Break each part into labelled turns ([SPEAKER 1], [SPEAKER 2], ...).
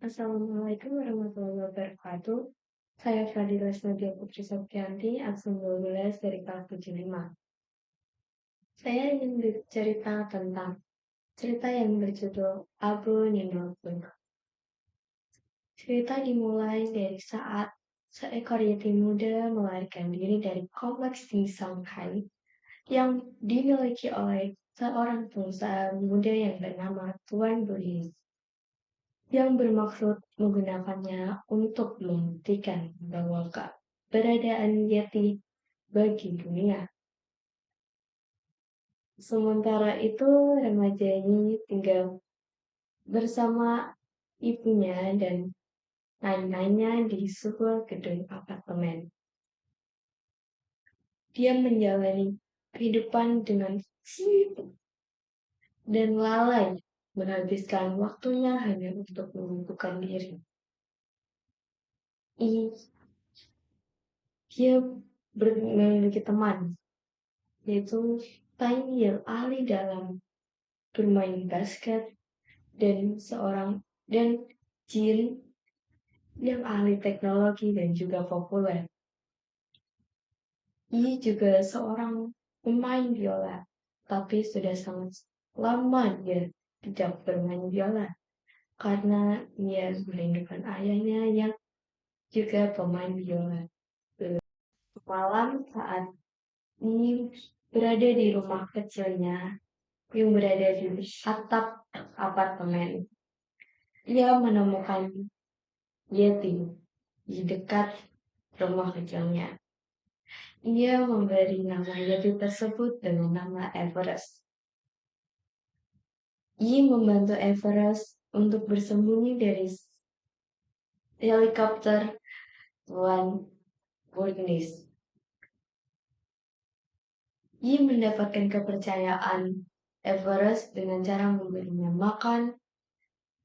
[SPEAKER 1] Assalamualaikum warahmatullahi wabarakatuh. Saya Fadila Nadia Putri Septianti, absen 12 dari kelas 75. Saya ingin bercerita tentang cerita yang berjudul Abu Nino Pun. Cerita dimulai dari saat seekor yatim muda melarikan diri dari kompleks di Shanghai yang dimiliki oleh seorang pengusaha muda yang bernama Tuan Budi, yang bermaksud menggunakannya untuk membuktikan bahwa keberadaan Yeti bagi dunia. Sementara itu, remaja ini tinggal bersama ibunya dan neneknya di sebuah gedung apartemen. Dia menjalani kehidupan dengan sibuk dan lalai, menghabiskan waktunya hanya untuk menyibukkan diri. Dia memiliki teman, yaitu Tiny yang ahli dalam bermain basket dan Jin yang ahli teknologi dan juga populer. Ia juga seorang pemain biola, tapi sudah sangat lama dia tidak bermain biola karena ia merindukan ayahnya yang juga pemain biola. Malam saat ini berada di rumah kecilnya yang berada di atap apartemen. Ia menemukan Yeti di dekat rumah kecilnya. Ia memberi nama Yeti tersebut dengan nama Everest. Ia membantu Everest untuk bersembunyi dari helikopter Tuan Burnis. Ia mendapatkan kepercayaan Everest dengan cara memberinya makan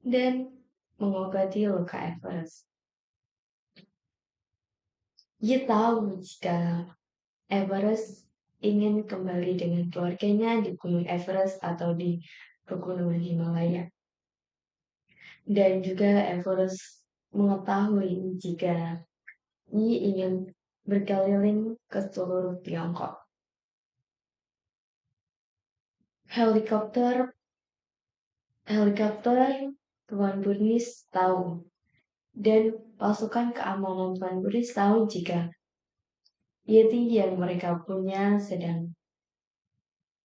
[SPEAKER 1] dan mengobati luka Everest. Ia tahu jika Everest ingin kembali dengan keluarganya di Gunung Everest atau di pegunungan Himalaya. Dan juga Everest mengetahui jika ia ingin berkeliling ke seluruh Tiongkok. Helikopter Tuan Burnis tahu, dan pasukan keamanan Tuan Burnis tahu jika Yeti yang mereka punya sedang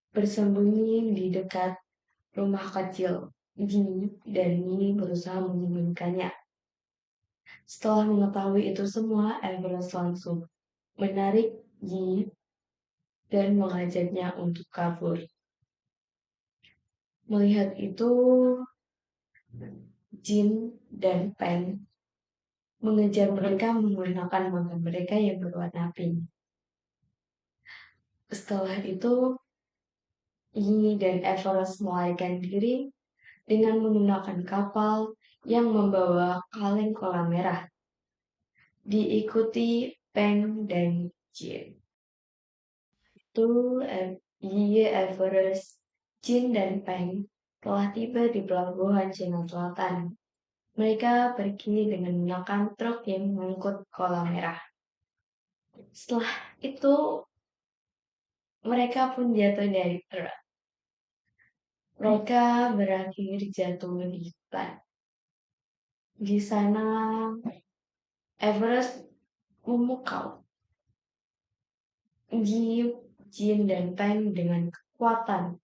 [SPEAKER 1] bersembunyi di dekat rumah kecil Ji, dan ini berusaha menyembunyikannya. Setelah mengetahui itu semua, Everest langsung menarik Ji dan mengajaknya untuk kabur. Melihat itu, Jin dan Pen mengejar mereka menggunakan mata mereka yang berwarna pink. Setelah itu, Yi dan Everest melarikan diri dengan menggunakan kapal yang membawa kaleng kolam merah, diikuti Peng dan Jin. Itu Yi, Everest, Jin, dan Peng telah tiba di pelabuhan Cina Selatan. Mereka pergi dengan menggunakan truk yang mengangkut kolam merah. Setelah itu, mereka pun jatuh dari truk. Mereka berakhir jatuh di hutan. Di sana, Everest memukau Jin dan Peng dengan kekuatan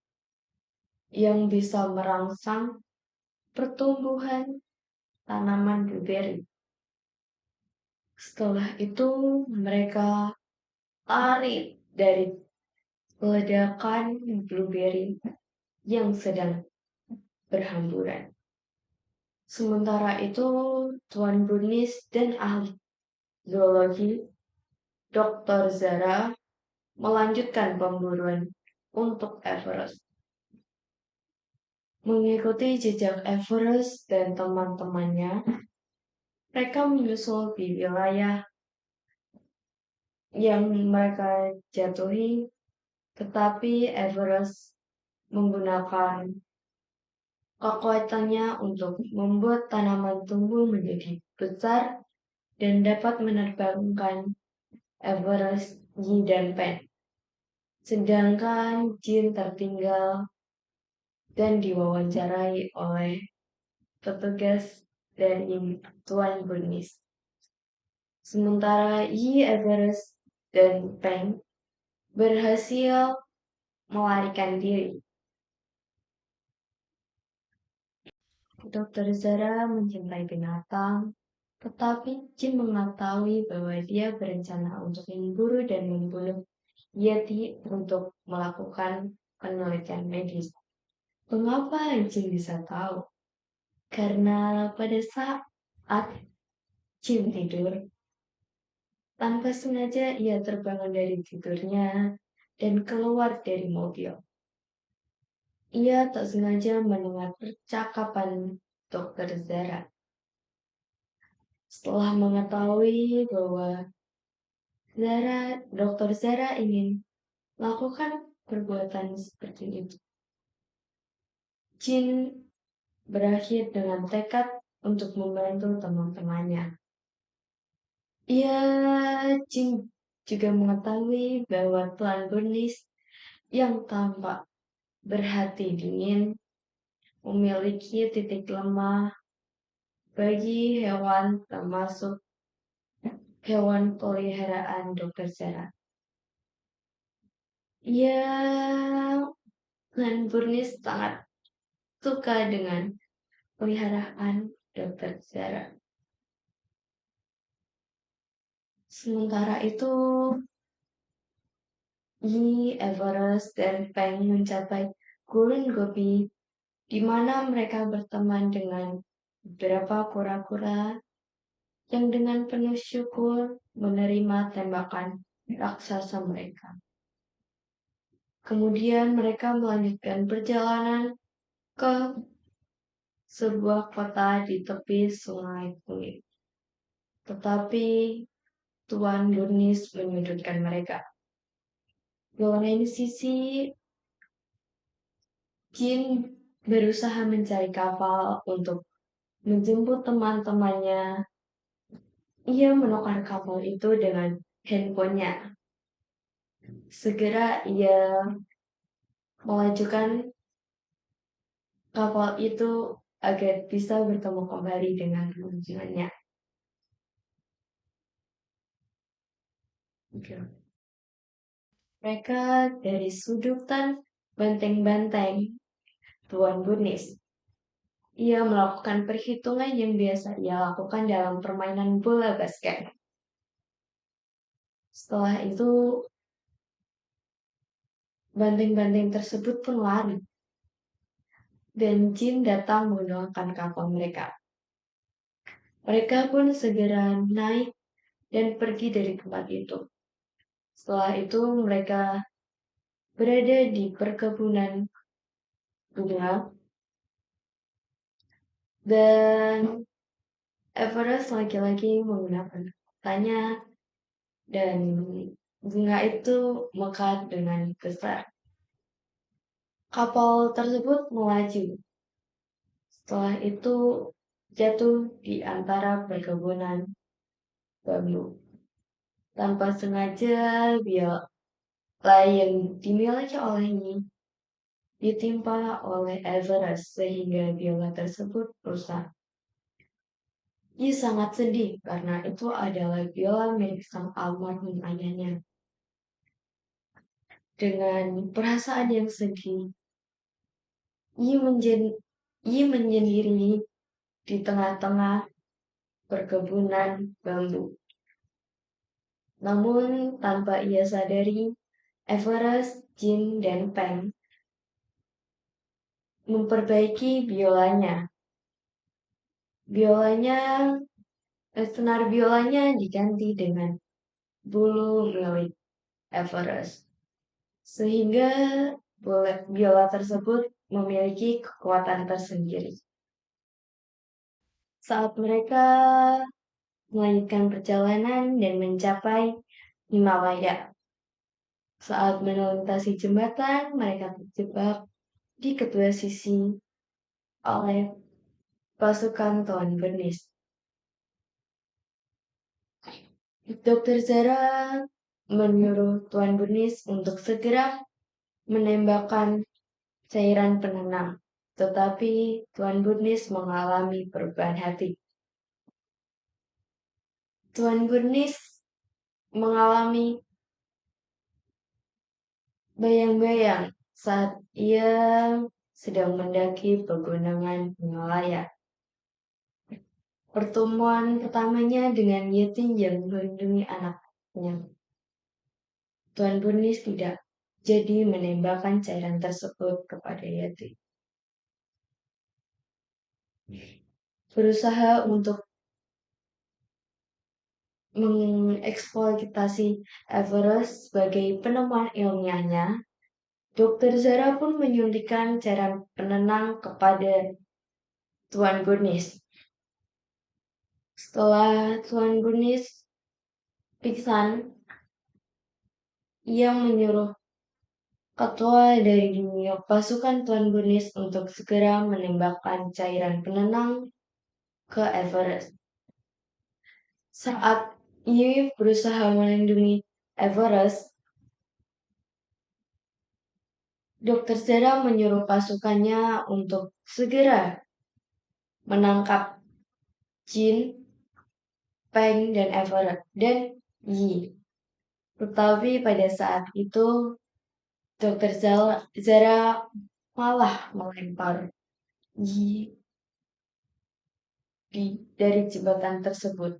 [SPEAKER 1] yang bisa merangsang pertumbuhan tanaman blueberry. Setelah itu, mereka lari dari ledakan blueberry yang sedang berhamburan. Sementara itu, Tuan Burnis dan ahli zoologi Dr. Zara melanjutkan pemburuan untuk Everest. Mengikuti jejak Everest dan teman-temannya, mereka menyusul di wilayah yang mereka jatuhi, tetapi Everest menggunakan kekuatannya untuk membuat tanaman tumbuh menjadi besar dan dapat menerbangkan Everest, Yi, dan Pen. Sedangkan Jin tertinggal dan diwawancarai oleh petugas dari Tuan Bernis. Sementara Yi, Everest, dan Pen berhasil melarikan diri. Dokter Zara mencintai binatang, tetapi Jin mengetahui bahwa dia berencana untuk memburu dan membunuh Yeti untuk melakukan penelitian medis. Mengapa Jin bisa tahu? Karena pada saat Jin tidur, tanpa sengaja ia terbangun dari tidurnya dan keluar dari mobil. Ia tak sengaja mendengar percakapan Dokter Zara. Setelah mengetahui bahwa Dokter Zara ingin melakukan perbuatan seperti itu, Jin berakhir dengan tekad untuk membantu teman-temannya. Jin juga mengetahui bahwa Tuan Bernis yang tampak berhati dingin memiliki titik lemah bagi hewan termasuk hewan peliharaan Dokter Zara. Tuan Bernis sangat suka dengan peliharaan Dokter Zara. Sementara itu, Yi, Everest, dan Peng mencapai Gurun Gobi, di mana mereka berteman dengan beberapa kura-kura yang dengan penuh syukur menerima tembakan raksasa mereka. Kemudian mereka melanjutkan perjalanan ke sebuah kota di tepi Sungai Kuning. Tetapi Tuan Bernis menyudutkan mereka. Di lain sisi, Jin berusaha mencari kapal untuk menjemput teman-temannya. Ia menukar kapal itu dengan handphonenya. Segera ia memajukan kapal itu agar bisa bertemu kembali dengan teman-temannya. Mereka dari sudutan benteng-benteng Tuan Bernis. Ia melakukan perhitungan yang biasa ia lakukan dalam permainan bola basket. Setelah itu, banteng-banteng tersebut pun lari. Dan Jin datang menggunakan kapal mereka. Mereka pun segera naik dan pergi dari tempat itu. Setelah itu mereka berada di perkebunan bunga dan Everest lagi-lagi menggunakan tanya dan bunga itu mekar dengan besar. Kapal tersebut melaju. Setelah itu jatuh di antara perkebunan bambu. Tanpa sengaja biola yang dimiliki olehnya ditimpa oleh Everest sehingga biola tersebut rusak. Ia sangat sedih karena itu adalah biola milik sang almarhum ayahnya. Dengan perasaan yang sedih, ia menyendiri di tengah-tengah perkebunan bambu. Namun tanpa ia sadari, Everest, Jin, dan Peng memperbaiki biolanya. Senar biolanya diganti dengan bulu milik Everest. Sehingga biola tersebut memiliki kekuatan tersendiri. Saat mereka melanjutkan perjalanan dan mencapai Himalaya. Saat melintasi jembatan, mereka terjebak di kedua sisi oleh pasukan Tuan Bernis. Dokter Zara menyuruh Tuan Bernis untuk segera menembakkan cairan penenang, tetapi Tuan Bernis mengalami perubahan hati. Tuan Bernis mengalami bayang-bayang saat ia sedang mendaki pegunungan Himalaya. Pertemuan pertamanya dengan Yeti yang melindungi anaknya. Tuan Bernis tidak jadi menembakkan cairan tersebut kepada Yeti. Berusaha untuk mengeksploitasi Everest sebagai penemuan ilmiahnya, Dr. Zara pun menyuntikkan cairan penenang kepada Tuan Bernis. Setelah Tuan Bernis pingsan, ia menyuruh ketua dari pasukan Tuan Bernis untuk segera menembakkan cairan penenang ke Everest. Saat ia berusaha melindungi Everest, Dr. Zara menyuruh pasukannya untuk segera menangkap Jin, Peng, dan Everett, dan Yi. Tetapi pada saat itu, Dr. Zara malah melempar Yi dari jembatan tersebut.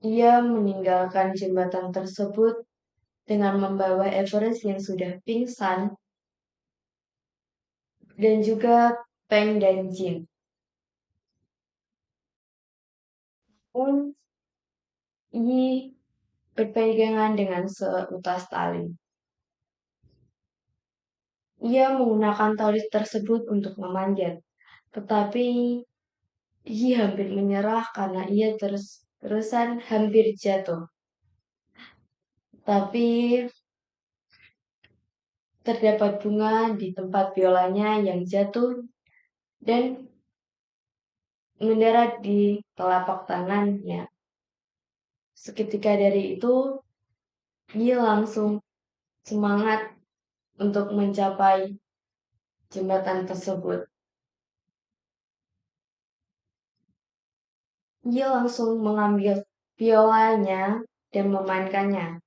[SPEAKER 1] Ia meninggalkan jembatan tersebut dengan membawa Everest yang sudah pingsan dan juga Peng dan Jin. Pun Yi berpegangan dengan seutas tali. Ia menggunakan tali tersebut untuk memanjat, tetapi Yi hampir menyerah karena ia terus-terusan hampir jatuh. Tapi terdapat bunga di tempat biolanya yang jatuh dan mendarat di telapak tangannya. Seketika dari itu, Yi langsung semangat untuk mencapai jembatan tersebut. Ia langsung mengambil biolanya dan memainkannya.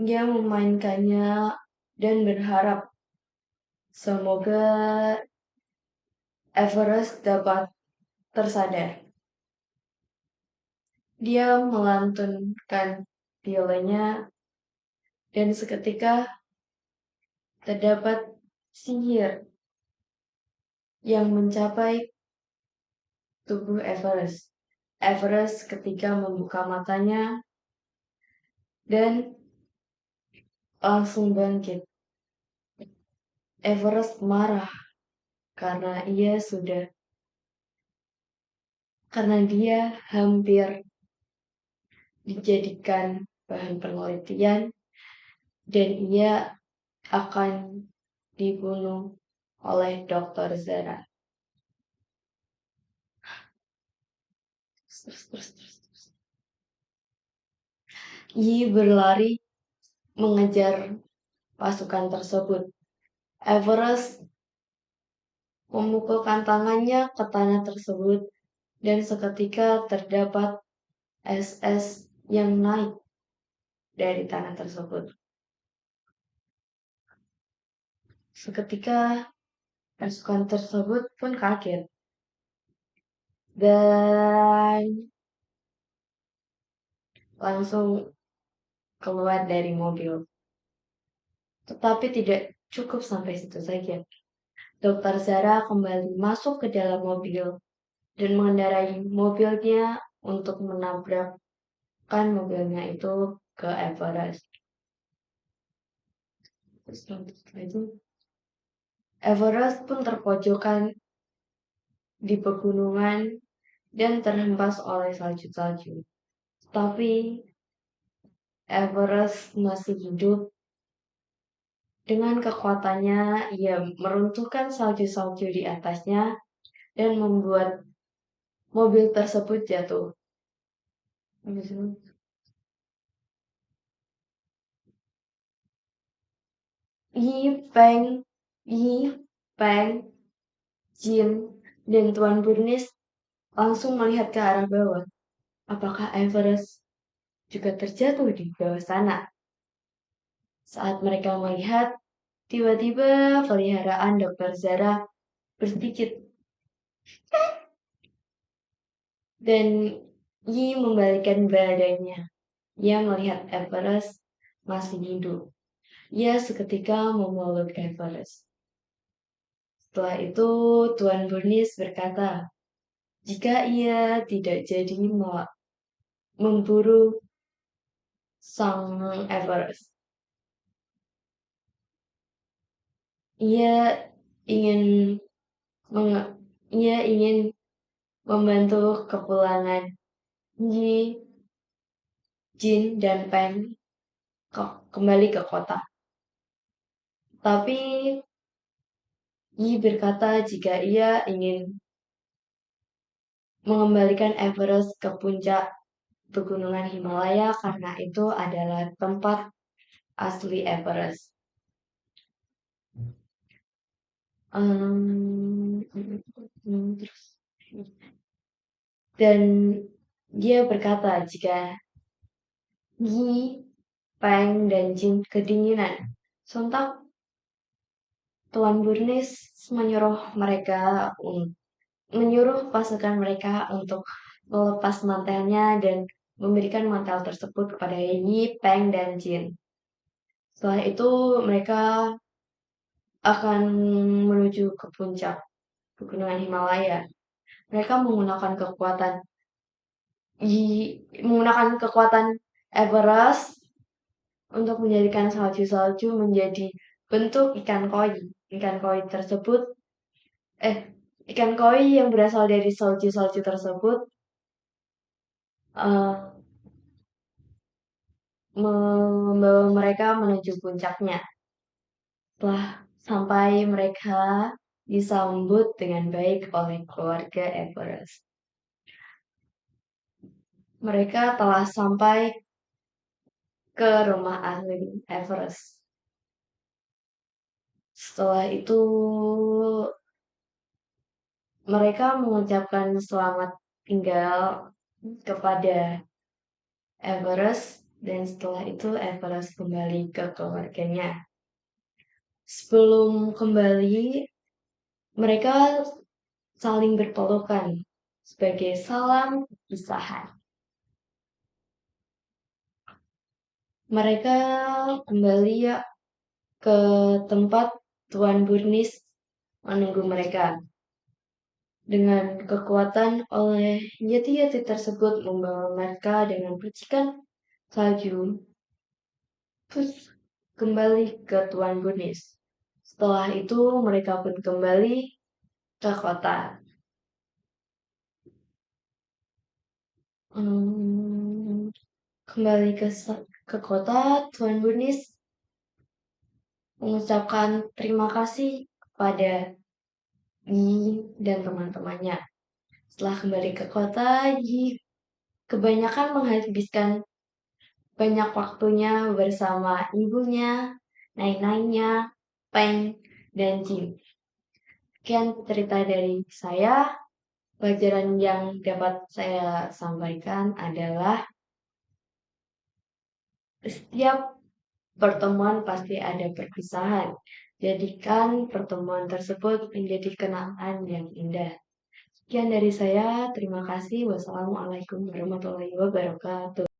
[SPEAKER 1] Ia memainkannya dan berharap semoga Everest dapat tersadar. Dia melantunkan biolanya dan seketika terdapat sihir yang mencapai tubuh Everest. Everest ketika membuka matanya dan langsung bangkit. Everest marah karena dia hampir dijadikan bahan penelitian dan ia akan dibunuh oleh Dr. Zara. Yi berlari mengejar pasukan tersebut. Everest memukulkan tangannya ke tanah tersebut dan seketika terdapat es yang naik dari tanah tersebut. Seketika pasukan tersebut pun kaget dan langsung keluar dari mobil. Tetapi tidak cukup sampai situ saja. Dr. Zara kembali masuk ke dalam mobil dan mengendarai mobilnya untuk menabrakkan mobilnya itu ke Everest. Setelah itu, Everest pun terpojokkan di pegunungan dan terhempas oleh salju-salju. Tapi Everest masih hidup Dengan kekuatannya, ia meruntuhkan salju-salju di atasnya dan membuat mobil tersebut jatuh. Yi Peng, Yi Peng, Jin, dan Tuan Burnis langsung melihat ke arah bawah. Apakah Everest juga terjatuh di bawah sana? Saat mereka melihat, tiba-tiba peliharaan Dokter Zara bersedikit dan Yi membalikkan badannya. Ia melihat Everest masih hidup. Ia seketika memeluk Everest. Setelah itu, Tuan Bernice berkata, jika ia tidak jadi memburu sang Everest, ia ingin menge- ia ingin membantu kepulangan Yi, Jin, dan Peng kembali ke kota. Tapi Yi berkata jika ia ingin mengembalikan Everest ke puncak pegunungan Himalaya karena itu adalah tempat asli Everest. Terus dan dia berkata jika Yi, Peng, dan Jin kedinginan, sontak Tuan Burnis menyuruh pasukan mereka untuk melepas mantelnya dan memberikan mantel tersebut kepada Yi, Peng, dan Jin. Setelah itu mereka akan menuju ke puncak pegunungan Himalaya. Mereka menggunakan kekuatan Everest untuk menjadikan salju-salju menjadi bentuk ikan koi. Ikan koi tersebut, eh, ikan koi yang berasal dari salju-salju tersebut eh, membawa mereka menuju puncaknya. Setelah sampai mereka disambut dengan baik oleh keluarga Everest. Mereka telah sampai ke rumah ahli Everest. Setelah itu mereka mengucapkan selamat tinggal kepada Everest dan setelah itu Everest kembali ke keluarganya. Sebelum kembali, mereka saling berpelukan sebagai salam pisahan. Mereka kembali ke tempat Tuan Burnis menunggu mereka. Dengan kekuatan oleh yeti-yeti tersebut membawa mereka dengan percikan salju terus kembali ke Tuan Burnis. Setelah itu mereka pun kembali ke kota. Kembali ke kota, Tuan Burnis mengucapkan terima kasih kepada Yi dan teman-temannya. Setelah kembali ke kota, Yi kebanyakan menghabiskan banyak waktunya bersama ibunya, naik-naiknya, Peng, dan Jin. Sekian cerita dari saya. Pelajaran yang dapat saya sampaikan adalah setiap pertemuan pasti ada perpisahan. Jadikan pertemuan tersebut menjadi kenangan yang indah. Sekian dari saya. Terima kasih. Wassalamualaikum warahmatullahi wabarakatuh.